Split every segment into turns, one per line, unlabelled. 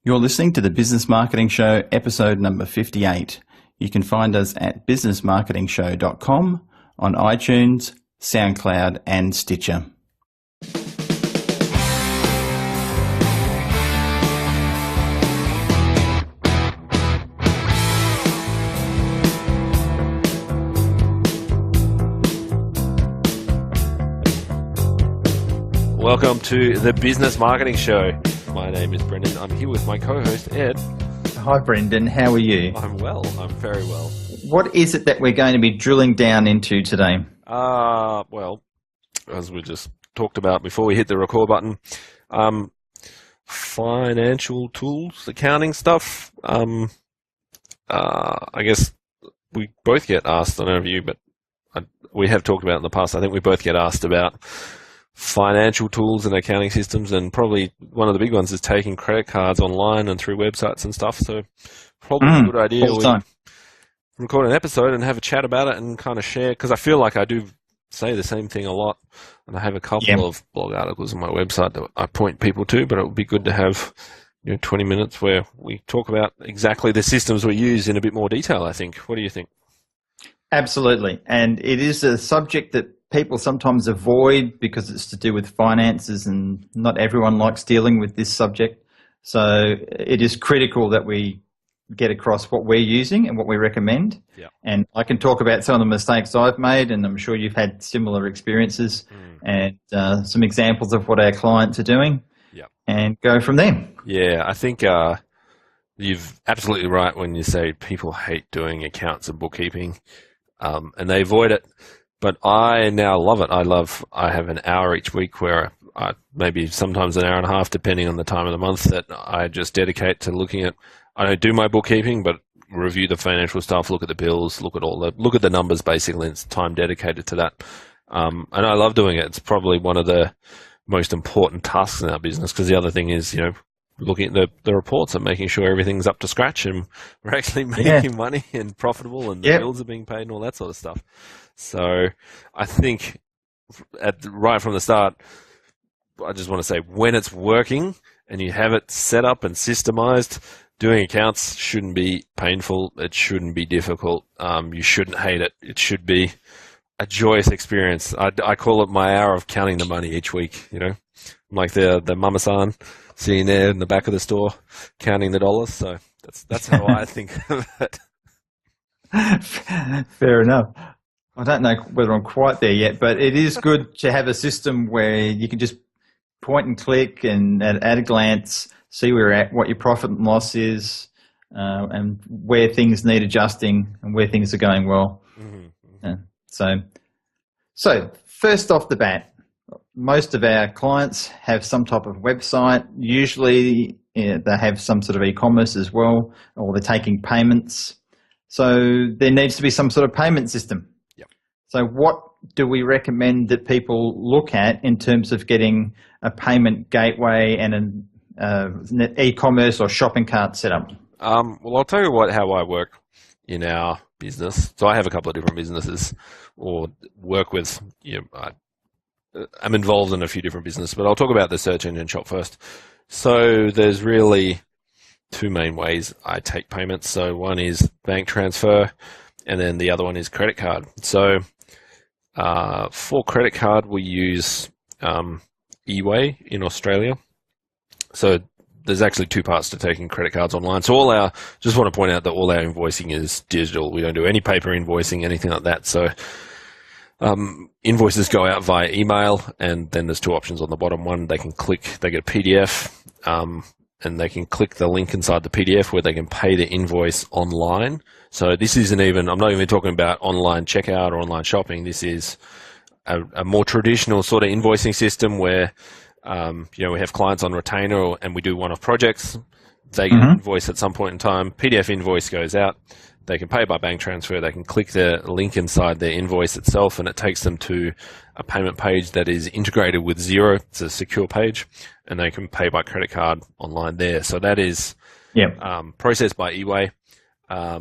You're listening to the Business Marketing Show, episode number 58. You can find us at businessmarketingshow.com, on iTunes, SoundCloud, and Stitcher.
Welcome to the Business Marketing Show. My name is Brendan. I'm here with my co-host, Ed.
Hi, Brendan. How are you?
I'm well. I'm very well.
What is it that we're going to be drilling down into today?
Well, as we just talked about before we hit the record button, financial tools, accounting stuff. I guess we both get asked, I don't know of you, but we have talked about in the past, I think we both get asked about financial tools and accounting systems, and probably one of the big ones is taking credit cards online and through websites and stuff. So probably a good idea we record an episode and have a chat about it and kind of share, because I feel like I do say the same thing a lot, and I have a couple of blog articles on my website that I point people to, but it would be good to have 20 minutes where we talk about exactly the systems we use in a bit more detail, I think. What do you think?
Absolutely. And it is a subject that people sometimes avoid because it's to do with finances, and not everyone likes dealing with this subject. So it is critical that we get across what we're using and what we recommend.
Yeah.
And I can talk about some of the mistakes I've made, and I'm sure you've had similar experiences, and some examples of what our clients are doing, and go from there.
Yeah, I think you're absolutely right when you say people hate doing accounts and bookkeeping, and they avoid it. But I now love it. I have an hour each week where maybe sometimes an hour and a half, depending on the time of the month, that I just dedicate to looking at. I don't do my bookkeeping, but review the financial stuff, look at the bills, look at the numbers. Basically, it's time dedicated to that, and I love doing it. It's probably one of the most important tasks in our business, because the other thing is, looking at the reports and making sure everything's up to scratch and we're actually making money and profitable, and the bills are being paid and all that sort of stuff. So I think right from the start, I just want to say, when it's working and you have it set up and systemized, doing accounts shouldn't be painful. It shouldn't be difficult. You shouldn't hate it. It should be a joyous experience. I call it my hour of counting the money each week. I'm like the mama-san sitting there in the back of the store counting the dollars. So that's how I think of it.
Fair enough. I don't know whether I'm quite there yet, but it is good to have a system where you can just point and click and at a glance see where you're at, what your profit and loss is, and where things need adjusting and where things are going well. So first off the bat, most of our clients have some type of website. Usually they have some sort of e-commerce as well, or they're taking payments. So there needs to be some sort of payment system. So what do we recommend that people look at in terms of getting a payment gateway and an e-commerce or shopping cart set up?
Well, I'll tell you how I work in our business. So I have a couple of different businesses, or work with. I'm involved in a few different businesses, but I'll talk about the search engine shop first. So there's really two main ways I take payments. So one is bank transfer, and then the other one is credit card. So for credit card, we use eWay in Australia. So there's actually two parts to taking credit cards online. So just want to point out that all our invoicing is digital. We don't do any paper invoicing, anything like that. So invoices go out via email, and then there's two options on the bottom. One, they get a PDF, and they can click the link inside the PDF where they can pay the invoice online. So this isn't even, I'm not even talking about online checkout or online shopping. This is a more traditional sort of invoicing system where, we have clients on retainer, and we do one-off projects. They get an invoice at some point in time. PDF invoice goes out. They can pay by bank transfer. They can click the link inside their invoice itself, and it takes them to a payment page that is integrated with Xero. It's a secure page, and they can pay by credit card online there. So that is processed by eWay.
How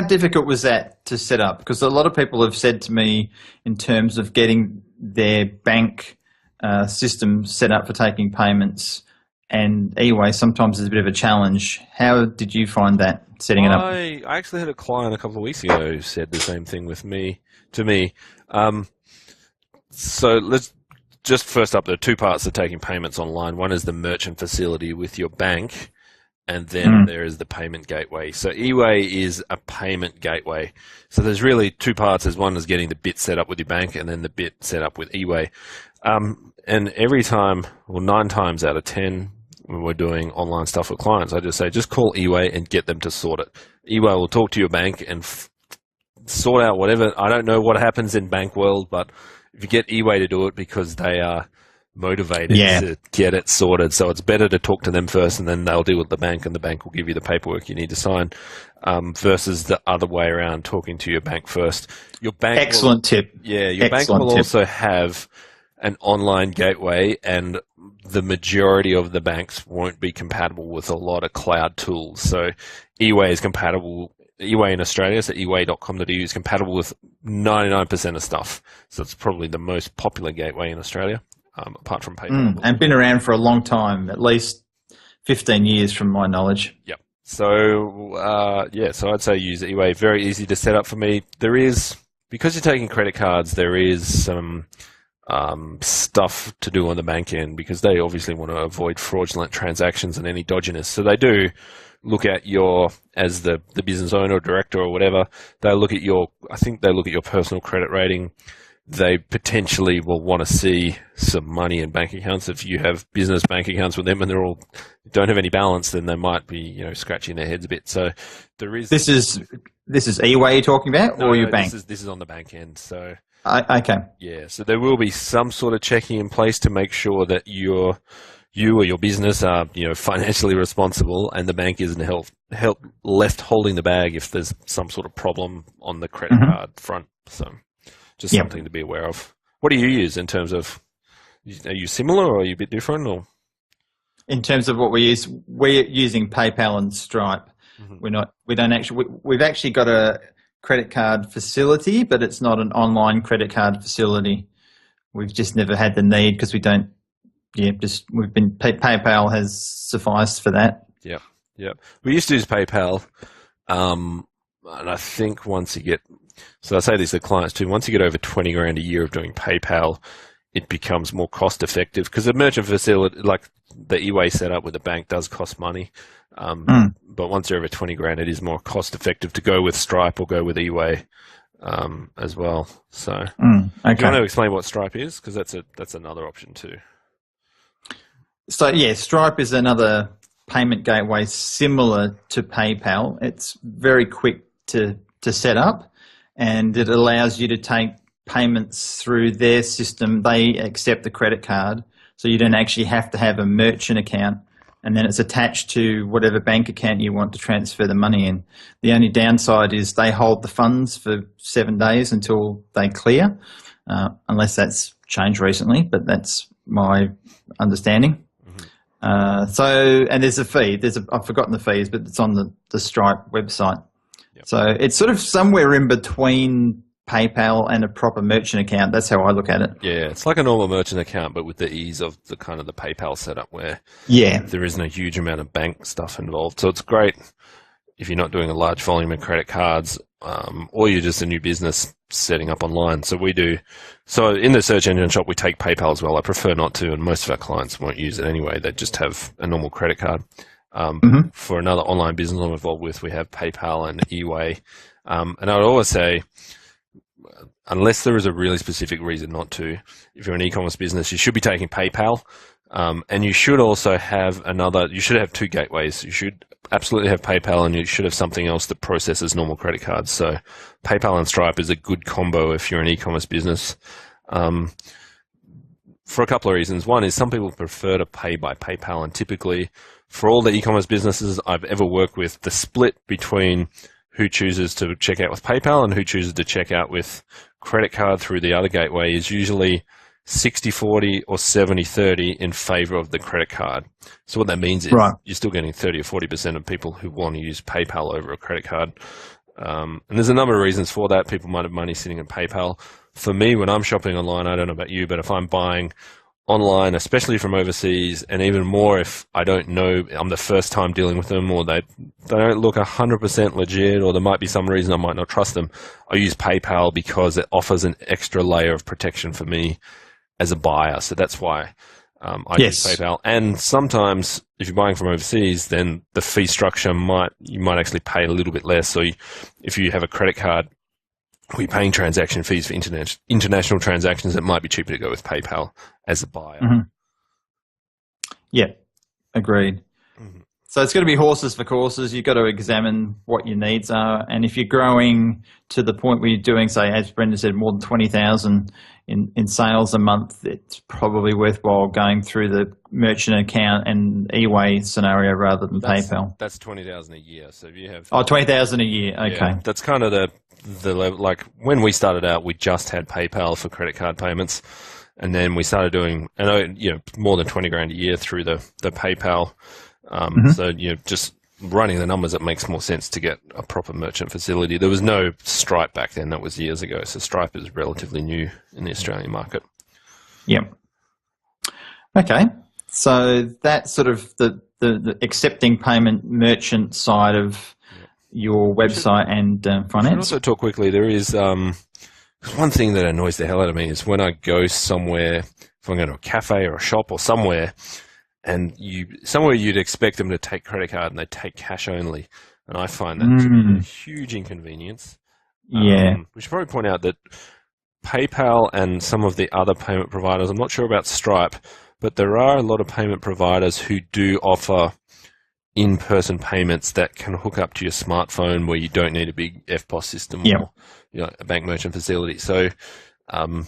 difficult was that to set up? Because a lot of people have said to me, in terms of getting their bank system set up for taking payments, and eWay sometimes is a bit of a challenge. How did you find that setting it up?
I actually had a client a couple of weeks ago who said the same thing to me. So let's just first up, there are two parts to taking payments online. One is the merchant facility with your bank, and then there is the payment gateway. So eWay is a payment gateway. So there's really two parts. There's one is getting the bit set up with your bank, and then the bit set up with eWay. And every time, well, 9 times out of 10, when we're doing online stuff with clients, I just say, just call eWay and get them to sort it. eWay will talk to your bank and sort out whatever. I don't know what happens in bank world, but if you get eWay to do it, because they are motivated to get it sorted. So it's better to talk to them first, and then they'll deal with the bank, and the bank will give you the paperwork you need to sign, versus the other way around, talking to your bank first. Your bank
Excellent tip.
Yeah, your bank will also have an online gateway, and the majority of the banks won't be compatible with a lot of cloud tools. So eWay is compatible. eWay in Australia, so eway.com.au is compatible with 99% of stuff. So it's probably the most popular gateway in Australia, apart from PayPal.
And been around for a long time, at least 15 years from my knowledge.
Yep. So, so I'd say use eWay. Very easy to set up for me. Because you're taking credit cards, there is some stuff to do on the bank end, because they obviously want to avoid fraudulent transactions and any dodginess. So they do look at as the business owner or director or whatever, they look at your personal credit rating. They potentially will want to see some money in bank accounts. If you have business bank accounts with them and don't have any balance, then they might be, scratching their heads a bit. So there is. This is
eWay you're talking about, or your bank?
This is on the bank end. So
okay.
Yeah. So there will be some sort of checking in place to make sure that you or your business are, financially responsible, and the bank isn't left holding the bag if there's some sort of problem on the credit card front. So just something to be aware of. What do you use in terms of, are you similar, or are you a bit different? Or
in terms of what we use, we're using PayPal and Stripe. We've actually got a credit card facility, but it's not an online credit card facility. We've just never had the need, because we don't. PayPal has sufficed for that.
Yeah. We used to use PayPal, and I think so I say this to clients too, once you get over 20 grand a year of doing PayPal, it becomes more cost effective, because the merchant facility, like the eWay setup with the bank, does cost money. But once you're over 20 grand, it is more cost effective to go with Stripe or go with eWay as well. So
okay.
Do you want to explain what Stripe is? Because that's another option too.
So Stripe is another payment gateway similar to PayPal. It's very quick to set up, and it allows you to take payments through their system. They accept the credit card, so you don't actually have to have a merchant account, and then it's attached to whatever bank account you want to transfer the money in. The only downside is they hold the funds for 7 days until they clear, unless that's changed recently, but that's my understanding. And there's a fee. I've forgotten the fees, but it's on the Stripe website. Yep. So it's sort of somewhere in between PayPal and a proper merchant account. That's how I look at it.
Yeah, it's like a normal merchant account, but with the ease of the kind of the PayPal setup, where there isn't a huge amount of bank stuff involved. So it's great if you're not doing a large volume of credit cards, or you're just a new business setting up online. So in the search engine shop, we take PayPal as well. I prefer not to, and most of our clients won't use it anyway. They just have a normal credit card. For another online business I'm involved with, we have PayPal and eWay. And I would always say, unless there is a really specific reason not to, if you're an e-commerce business, you should be taking PayPal. And you should also have you should have 2 gateways. You should absolutely have PayPal, and you should have something else that processes normal credit cards. So PayPal and Stripe is a good combo if you're an e-commerce business, for a couple of reasons. One is some people prefer to pay by PayPal, and typically for all the e-commerce businesses I've ever worked with, the split between who chooses to check out with PayPal and who chooses to check out with credit card through the other gateway is usually 60-40 or 70-30 in favor of the credit card. So what that means is you're still getting 30 or 40% of people who want to use PayPal over a credit card. And there's a number of reasons for that. People might have money sitting in PayPal. For me, when I'm shopping online, I don't know about you, but if I'm buying online, especially from overseas, and even more if I don't know, I'm the first time dealing with them, or they don't look 100% legit, or there might be some reason I might not trust them, I use PayPal because it offers an extra layer of protection for me as a buyer. So that's why I use PayPal. And sometimes if you're buying from overseas, then the fee structure you might actually pay a little bit less. So if you have a credit card, we're paying transaction fees for international transactions. It might be cheaper to go with PayPal as a buyer.
Mm-hmm. Yeah, agreed. Mm-hmm. So it's going to be horses for courses. You've got to examine what your needs are. And if you're growing to the point where you're doing, say, as Brendan said, more than 20,000 in sales a month, it's probably worthwhile going through the merchant account and eWay scenario rather than PayPal.
That's 20,000 a year. So if you have
20,000 a year. Okay,
yeah, that's kind of the level. Like when we started out, we just had PayPal for credit card payments, and then we started doing, more than 20 grand a year through the PayPal. So just running the numbers, it makes more sense to get a proper merchant facility. There was no Stripe back then. That was years ago. So Stripe is relatively new in the Australian market.
Yep. Okay. So that's sort of the accepting payment merchant side of your website and finance.
I should also talk quickly. There is one thing that annoys the hell out of me is when I go somewhere, if I'm going to a cafe or a shop or somewhere, and somewhere you'd expect them to take credit card and they take cash only. And I find that a huge inconvenience.
Yeah.
We should probably point out that PayPal and some of the other payment providers, I'm not sure about Stripe, but there are a lot of payment providers who do offer in-person payments that can hook up to your smartphone where you don't need a big FPOS system or a bank merchant facility. So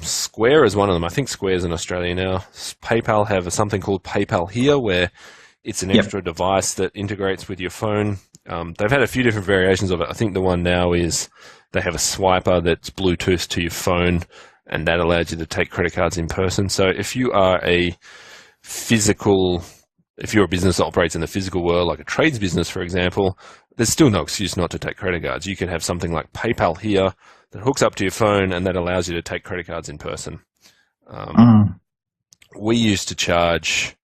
Square is one of them. I think Square's in Australia now. PayPal have something called PayPal Here, where it's an extra device that integrates with your phone. They've had a few different variations of it. I think the one now is they have a swiper that's Bluetooth to your phone, and that allows you to take credit cards in person. So if you are if you're a business that operates in the physical world, like a trades business, for example, there's still no excuse not to take credit cards. You can have something like PayPal Here that hooks up to your phone, and that allows you to take credit cards in person. We used to charge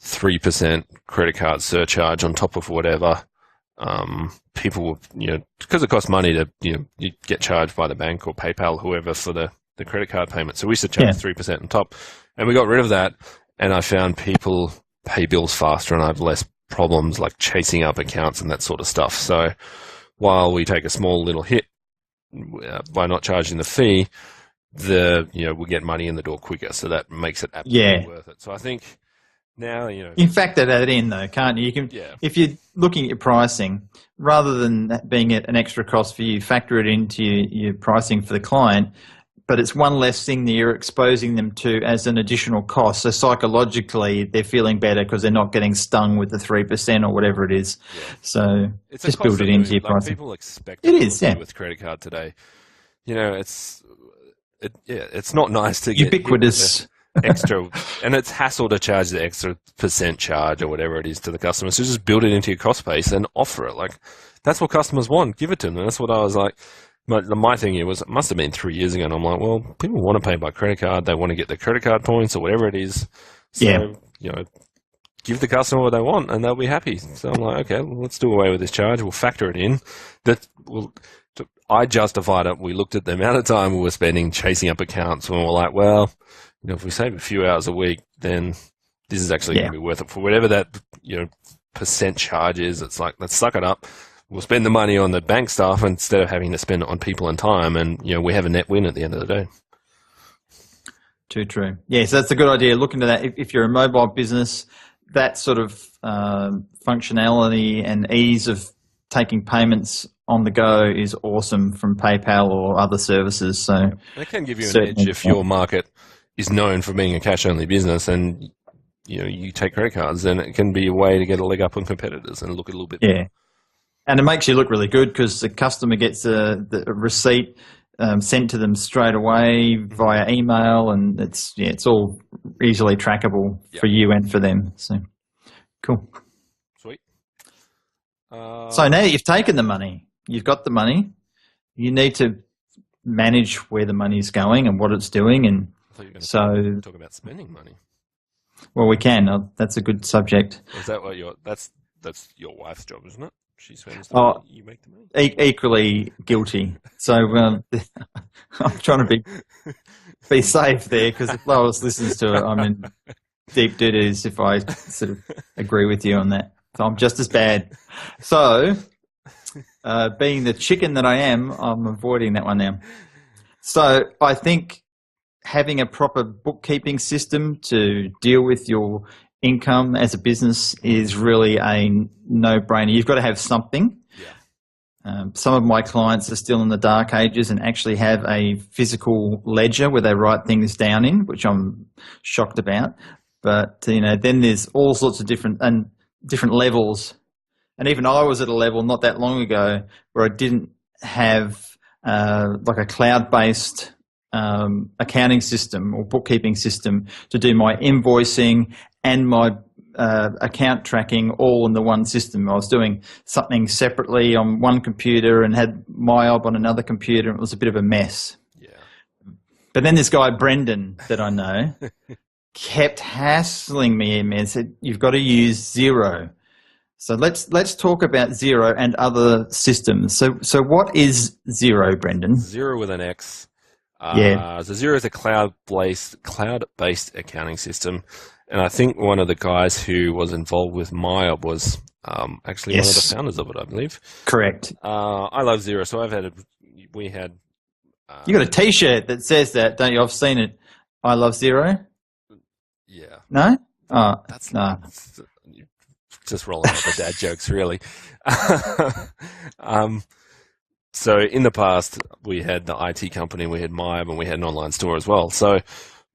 3% credit card surcharge on top of whatever. People were, because it costs money to, you get charged by the bank or PayPal, whoever, for the credit card payment. So we used to charge 3% on top, and we got rid of that. And I found people pay bills faster, and I have less problems like chasing up accounts and that sort of stuff. So while we take a small little hit by not charging the fee, we get money in the door quicker. So that makes it absolutely worth it. So I think now,
you can factor that in though, can't you? You can, if you're looking at your pricing, rather than that being an extra cost for you, factor it into your pricing for the client. But it's one less thing that you're exposing them to as an additional cost. So psychologically, they're feeling better because they're not getting stung with the 3% or whatever it is. Yeah. So
it's
just build it into your pricing.
People expect it with credit card today. It's not nice to get
ubiquitous
extra, and it's hassle to charge the extra % charge or whatever it is to the customer. So just build it into your cost base and offer it. Like that's what customers want. Give it to them. And that's what I was like. My thing here was, it must have been 3 years ago, and I'm like, well, people want to pay by credit card. They want to get their credit card points or whatever it is. So, give the customer what they want, and they'll be happy. So I'm like, okay, well, let's do away with this charge. We'll factor it in. I justified it. We looked at the amount of time we were spending chasing up accounts, and we're like, well, if we save a few hours a week, then this is actually going to be worth it. For whatever that, % charge is, it's like, let's suck it up. We'll spend the money on the bank stuff instead of having to spend it on people and time, and we have a net win at the end of the day.
Too true. Yeah, so that's a good idea. Look into that. If you're a mobile business, that sort of functionality and ease of taking payments on the go is awesome from PayPal or other services. So
it can give you an edge if your market is known for being a cash-only business, and you take credit cards, then it can be a way to get a leg up on competitors and look a little bit better.
And it makes you look really good because the customer gets the receipt sent to them straight away via email, and it's all easily trackable for you and for them. So cool.
Sweet.
So now that you've taken the money, you've got the money, you need to manage where the money's going and what it's doing. And
I thought you were going to talk about spending money.
Well, we can. That's a good subject.
Is that what that's your wife's job, isn't it? She spends the
Oh,
money, you make the money.
Equally guilty. So I'm trying to be safe there, because if Lois listens to it, I'm in deep doo-doos if I sort of agree with you on that. So I'm just as bad. So, being the chicken that I am, I'm avoiding that one now. So I think having a proper bookkeeping system to deal with your income as a business is really a no-brainer. You've got to have something.
Yeah.
Some of my clients are still in the dark ages and actually have a physical ledger where they write things down in, which I'm shocked about. But then there's all sorts of different levels. And even I was at a level not that long ago where I didn't have like a cloud-based accounting system or bookkeeping system to do my invoicing and my account tracking all in the one system. I was doing something separately on one computer and had MyOb on another computer, and it was a bit of a mess.
Yeah.
But then this guy, Brendan, that I know, kept hassling me and said, you've got to use Xero. So let's talk about Xero and other systems. So what is Xero, Brendan?
Xero with an X.
Yeah.
So Xero is a cloud-based accounting system, and I think one of the guys who was involved with MyOb was actually one of the founders of it, I believe.
Correct.
I love Xero, so we had.
You got a T-shirt that says that, don't you? I've seen it. I love Xero.
Yeah.
No. Oh,
that's
no.
Just rolling out the dad jokes, really. So in the past, we had the IT company, we had MyOb, and we had an online store as well. So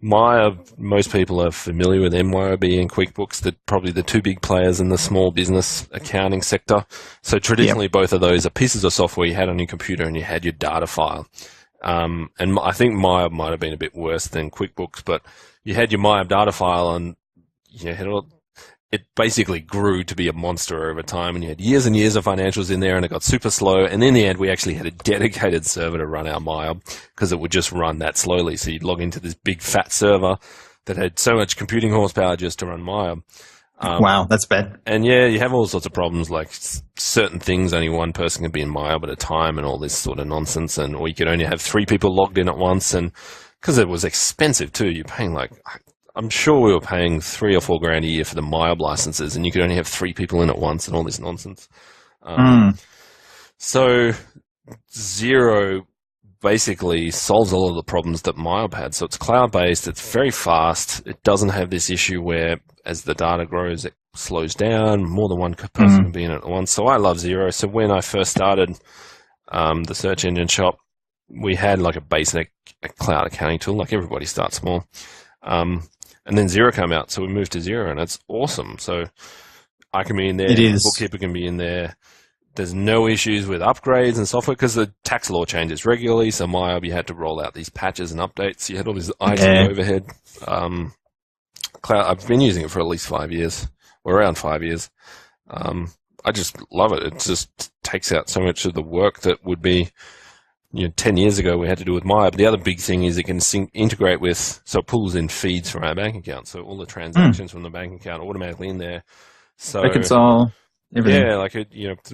MyOb, most people are familiar with MYOB and QuickBooks, probably the two big players in the small business accounting sector. So traditionally, both of those are pieces of software you had on your computer and you had your data file. And I think MyOb might have been a bit worse than QuickBooks, but you had your MyOb data file and you had it basically grew to be a monster over time, and you had years and years of financials in there, and it got super slow. And in the end, we actually had a dedicated server to run our MyOb because it would just run that slowly. So you'd log into this big fat server that had so much computing horsepower just to run MyOb.
Wow, that's bad.
And yeah, you have all sorts of problems, like certain things only one person can be in MyOb at a time, and all this sort of nonsense. Or you could only have 3 people logged in at once, and because it was expensive too, you're paying I'm sure we were paying $3 or $4 grand a year for the MyOb licenses, and you could only have 3 people in at once, and all this nonsense. So Xero basically solves all of the problems that MyOb had. So it's cloud-based, it's very fast, it doesn't have this issue where as the data grows, it slows down, more than one person can be in it at once. So I love Xero. So when I first started the search engine shop, we had like a basic cloud accounting tool, like everybody starts small. And then Xero came out, so we moved to Xero, and it's awesome. So I can be in there, the bookkeeper can be in there. There's no issues with upgrades and software because the tax law changes regularly. So MyOb, you had to roll out these patches and updates. You had all this IT overhead. Cloud, I've been using it for at least 5 years, or around 5 years. I just love it. It just takes out so much of the work that would be 10 years ago we had to do with MyOb. The other big thing is it can integrate with, so it pulls in feeds from our bank account. So all the transactions from the bank account are automatically in there. So
reconcile everything.
Yeah, like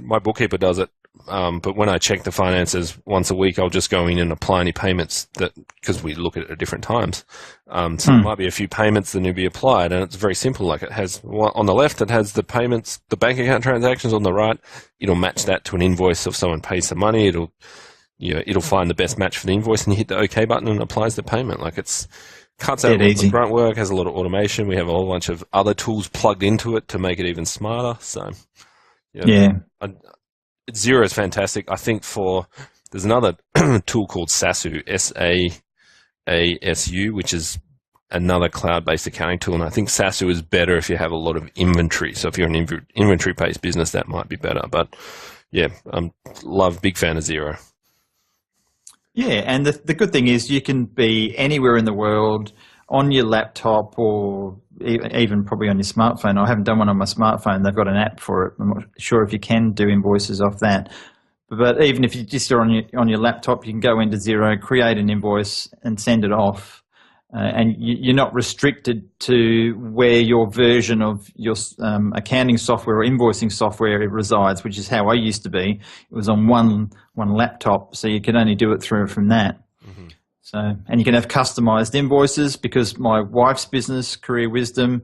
my bookkeeper does it. But when I check the finances once a week, I'll just go in and apply any payments because we look at it at different times. So there might be a few payments that need to be applied, and it's very simple. Like it has on the left, it has the payments, the bank account transactions. On the right, it'll match that to an invoice. If someone pays some money, it'll find the best match for the invoice, and you hit the OK button and it applies the payment. Like it's cuts out the grunt work, has a lot of automation. We have a whole bunch of other tools plugged into it to make it even smarter. So Xero is fantastic. I think there's another tool called Sasu, SAASU, which is another cloud-based accounting tool, and I think Sasu is better if you have a lot of inventory. So if you're an inventory-based business, that might be better. But yeah, big fan of Xero.
Yeah, and the good thing is you can be anywhere in the world on your laptop or even probably on your smartphone. I haven't done one on my smartphone. They've got an app for it. I'm not sure if you can do invoices off that. But even if you just are on your laptop, you can go into Xero, create an invoice and send it off. and you're not restricted to where your version of your accounting software or invoicing software resides, which is how I used to be. It was on one laptop, so you could only do it from that.
Mm-hmm.
So, and you can have customized invoices, because my wife's business, Career Wisdom,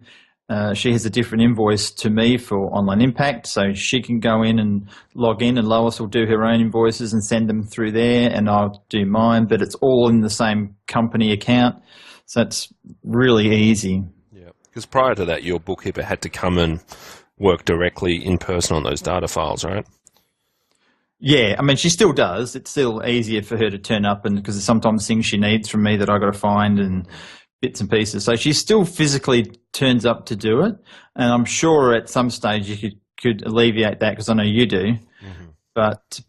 she has a different invoice to me for Online Impact, so she can go in and log in, and Lois will do her own invoices and send them through there, and I'll do mine, but it's all in the same company account, so it's really easy.
Yeah, because prior to that, your bookkeeper had to come and work directly in person on those data files, right?
Yeah, I mean, she still does. It's still easier for her to turn up, and because there's sometimes things she needs from me that I got to find and bits and pieces. So she still physically turns up to do it, and I'm sure at some stage you could alleviate that, because I know you do. Mm-hmm. But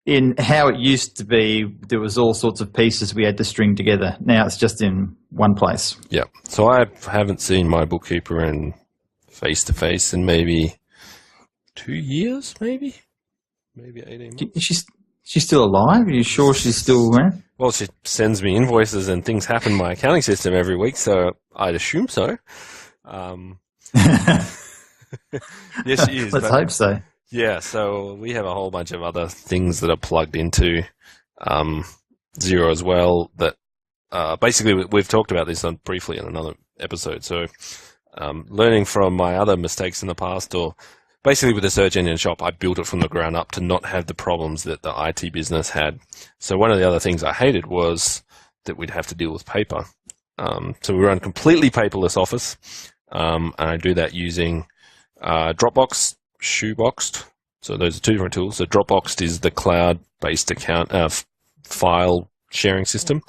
in how it used to be, there was all sorts of pieces we had to string together. Now it's just in one place.
Yeah. So I haven't seen my bookkeeper in face-to-face in maybe 2 years, maybe 18 months. She's still alive? Are you sure she's still around? Well, she sends me invoices and things happen in my accounting system every week, so I'd assume so. Yes, she is.
Let's hope so.
Yeah, so we have a whole bunch of other things that are plugged into Xero as well. That basically we've talked about this briefly in another episode. So learning from my other mistakes in the past, or basically with the search engine shop, I built it from the ground up to not have the problems that the IT business had. So one of the other things I hated was that we'd have to deal with paper. So we run completely paperless Office, and I do that using Dropbox, Shoeboxed. So those are two different tools. So Dropbox is the cloud-based account file sharing system.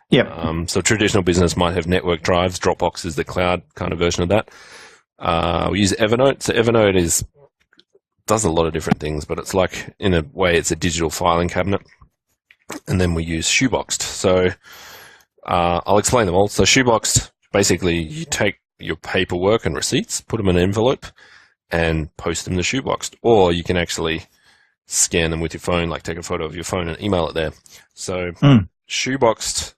Yep.
So traditional business might have network drives. Dropbox is the cloud kind of version of that. We use Evernote. So Evernote does a lot of different things, but it's like, in a way, it's a digital filing cabinet. And then we use Shoeboxed. So I'll explain them all. So Shoeboxed, basically, you take your paperwork and receipts, put them in an envelope, and post them to Shoeboxed. Or you can actually scan them with your phone, like take a photo of your phone and email it there. So Shoeboxed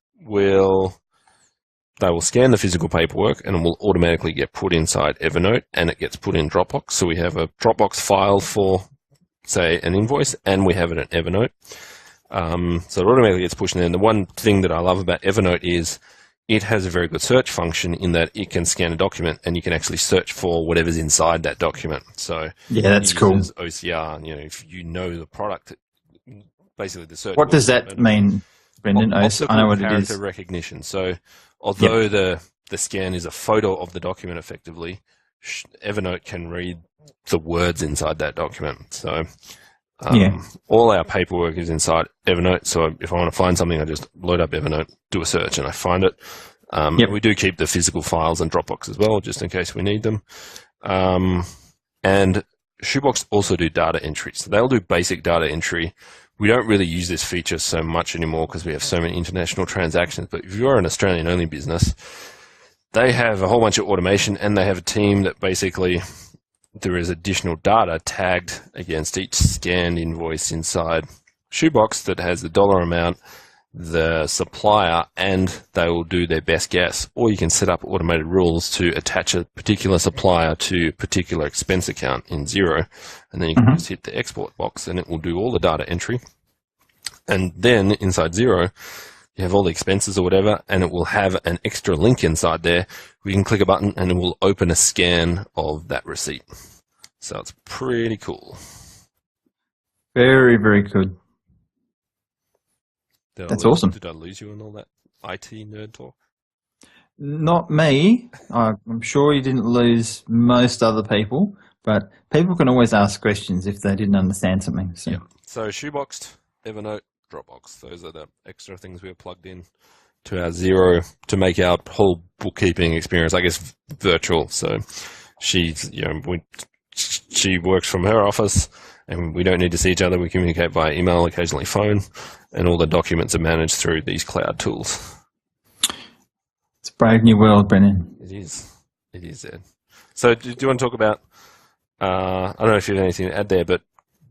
they will scan the physical paperwork, and it will automatically get put inside Evernote, and it gets put in Dropbox. So we have a Dropbox file for, say, an invoice, and we have it in Evernote. So it automatically gets pushed in. And the one thing that I love about Evernote is it has a very good search function in that it can scan a document, and you can actually search for whatever's inside that document. So
yeah, that's cool.
OCR, if you know the product, basically the search.
What does that mean, Brendan? I know what it is.
Character recognition. So although the scan is a photo of the document, effectively, Evernote can read the words inside that document. So all our paperwork is inside Evernote. So if I want to find something, I just load up Evernote, do a search, and I find it. We do keep the physical files in Dropbox as well, just in case we need them. And Shoebox also do data entry. So they'll do basic data entry. We don't really use this feature so much anymore because we have so many international transactions. But if you're an Australian-only business, they have a whole bunch of automation, and they have a team that basically there is additional data tagged against each scanned invoice inside Shoebox that has the dollar amount, the supplier, and they will do their best guess. Or you can set up automated rules to attach a particular supplier to a particular expense account in Xero, and then you can just hit the export box, and it will do all the data entry. And then inside Xero, you have all the expenses or whatever, and it will have an extra link inside there. We can click a button, and it will open a scan of that receipt. So it's pretty cool.
Very, very good. That's awesome.
Did I lose you in all that IT nerd talk?
Not me. I'm sure you didn't lose most other people, but people can always ask questions if they didn't understand something. So,
So Shoeboxed, Evernote, Dropbox. Those are the extra things we have plugged in to our Xero to make our whole bookkeeping experience, I guess, virtual. So she works from her office, and we don't need to see each other. We communicate via email, occasionally phone, and all the documents are managed through these cloud tools.
It's a brave new world, Brennan.
It is. It is, Ed. So do you want to talk about, I don't know if you have anything to add there, but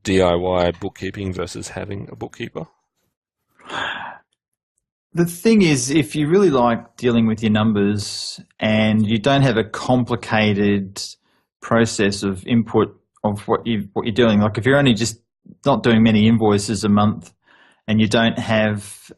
DIY bookkeeping versus having a bookkeeper?
The thing is, if you really like dealing with your numbers and you don't have a complicated process of input of what you're doing, like if you're only just not doing many invoices a month and you don't have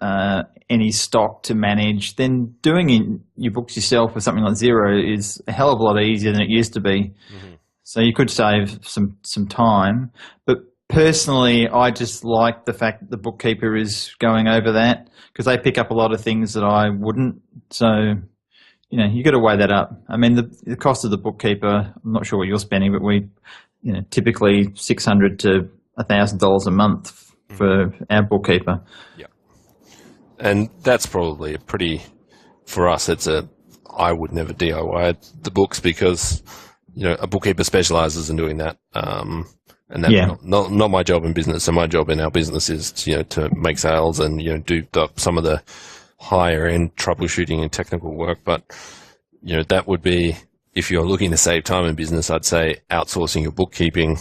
any stock to manage, then doing your books yourself with something like Xero is a hell of a lot easier than it used to be. Mm-hmm. So you could save some time. But personally, I just like the fact that the bookkeeper is going over that because they pick up a lot of things that I wouldn't. So, you got to weigh that up. I mean, the cost of the bookkeeper, I'm not sure what you're spending, but we, typically $600 to $1,000 a month for our bookkeeper.
Yeah. And that's probably for us, I would never DIY the books because, a bookkeeper specializes in doing that. And that's not my job in business. So my job in our business is, to make sales and, do some of the higher end troubleshooting and technical work. But, that would be, if you're looking to save time in business, I'd say outsourcing your bookkeeping,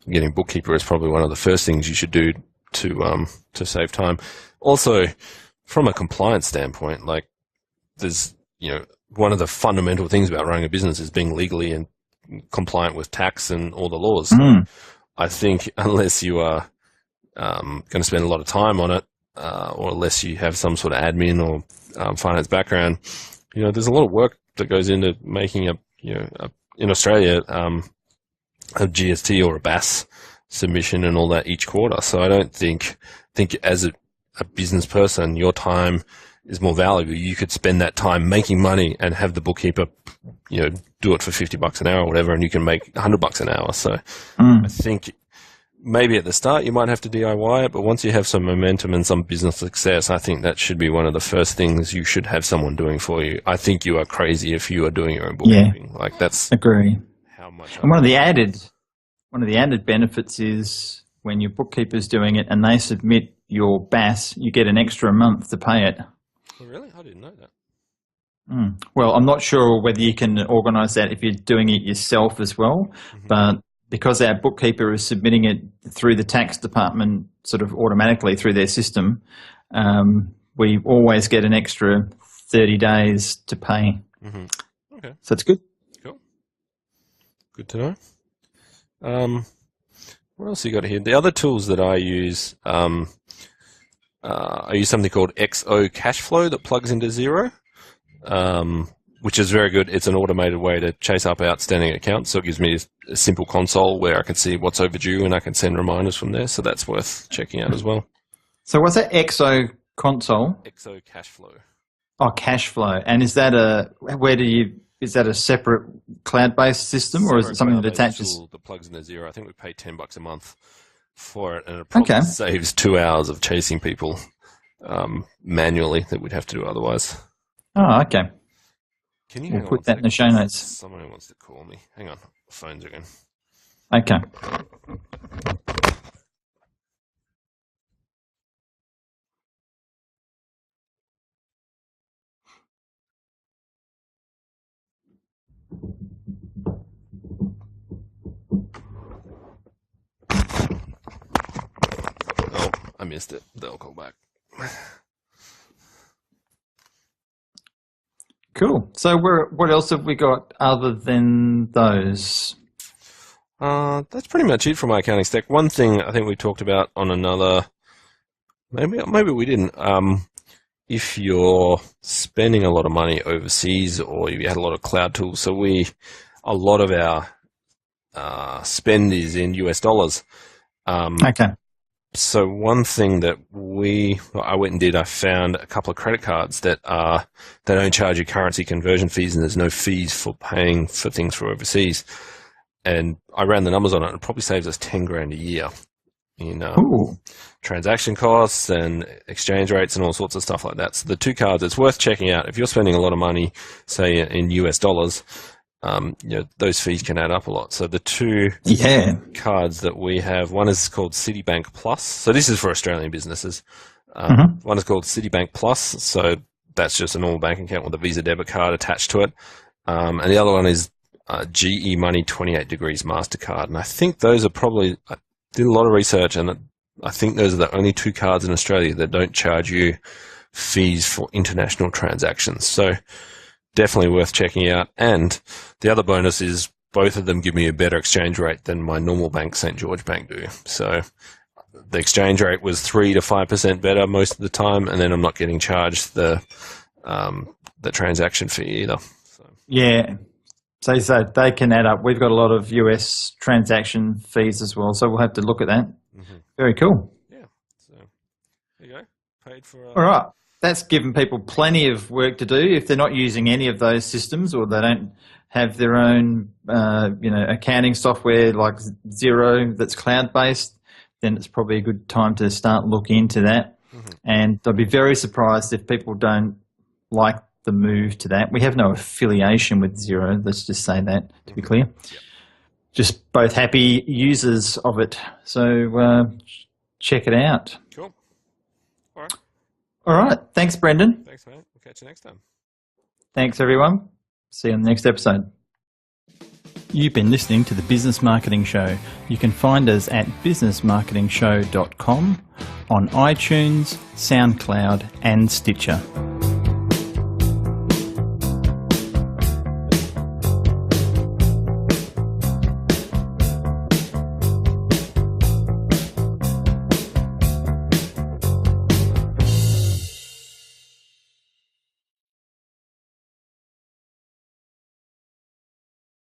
getting a bookkeeper is probably one of the first things you should do to save time. Also, from a compliance standpoint, like there's, one of the fundamental things about running a business is being legally and compliant with tax and all the laws. Mm. I think unless you are going to spend a lot of time on it, or unless you have some sort of admin or finance background, there's a lot of work that goes into making in Australia, a GST or a BAS submission and all that each quarter. So I don't think as a business person, your time is more valuable. You could spend that time making money and have the bookkeeper, do it for $50 an hour or whatever, and you can make $100 an hour. So I think maybe at the start you might have to DIY it, but once you have some momentum and some business success, I think that should be one of the first things you should have someone doing for you. I think you are crazy if you are doing your own bookkeeping. Like that's
agree.
How much?
And one of the added benefits is when your bookkeeper's doing it and they submit your BAS, you get an extra month to pay it.
Oh, really? I didn't know that.
Well, I'm not sure whether you can organise that if you're doing it yourself as well, but because our bookkeeper is submitting it through the tax department sort of automatically through their system, we always get an extra 30 days to pay. Mm-hmm. Okay. So it's good.
Cool. Good to know. What else you got here? The other tools that I use, I use something called XO Cashflow that plugs into Xero, which is very good. It's an automated way to chase up outstanding accounts. So it gives me a simple console where I can see what's overdue and I can send reminders from there. So that's worth checking out as well.
So what's that XO console?
XO Cashflow.
Oh, Cashflow. And is that is that a separate cloud-based system or is it something that attaches?
That plugs into Xero. I think we pay $10 a month for it, and it probably saves 2 hours of chasing people manually that we'd have to do otherwise.
Oh, okay.
We'll
put that in the show notes.
Someone wants to call me. Hang on. The phone's again.
Okay.
Oh, I missed it. They'll call back.
Cool. So what else have we got other than those?
That's pretty much it for my accounting stack. One thing I think we talked about on another, maybe we didn't. If you're spending a lot of money overseas or you had a lot of cloud tools, so a lot of our spend is in US dollars.
Okay.
So one thing that I went and did, I found a couple of credit cards that don't charge you currency conversion fees, and there's no fees for paying for things from overseas. And I ran the numbers on it, and it probably saves us $10,000 a year in transaction costs and exchange rates and all sorts of stuff like that. So the two cards, it's worth checking out. If you're spending a lot of money, say in US dollars, those fees can add up a lot. So the two cards that we have, one is called Citibank Plus. So this is for Australian businesses. One is called Citibank Plus. So that's just a normal bank account with a Visa debit card attached to it. And the other one is GE Money 28 Degrees MasterCard. And I think those are probably, I did a lot of research, and I think those are the only two cards in Australia that don't charge you fees for international transactions. So definitely worth checking out. And the other bonus is both of them give me a better exchange rate than my normal bank, St. George Bank, do. So the exchange rate was 3 to 5% better most of the time, and then I'm not getting charged the transaction fee either. So.
Yeah. So they can add up. We've got a lot of US transaction fees as well, so we'll have to look at that. Mm-hmm. Very cool.
Yeah. So there you go. Paid for.
All right. That's given people plenty of work to do. If they're not using any of those systems, or they don't have their own, accounting software like Xero that's cloud-based, then it's probably a good time to start looking into that. Mm-hmm. And I'd be very surprised if people don't like the move to that. We have no affiliation with Xero. Let's just say that, to be clear. Yep. Just both happy users of it. So check it out.
Cool. All right.
All right. Thanks, Brendan.
Thanks, mate. We'll catch you next time.
Thanks, everyone. See you on the next episode. You've been listening to The Business Marketing Show. You can find us at businessmarketingshow.com, on iTunes, SoundCloud, and Stitcher.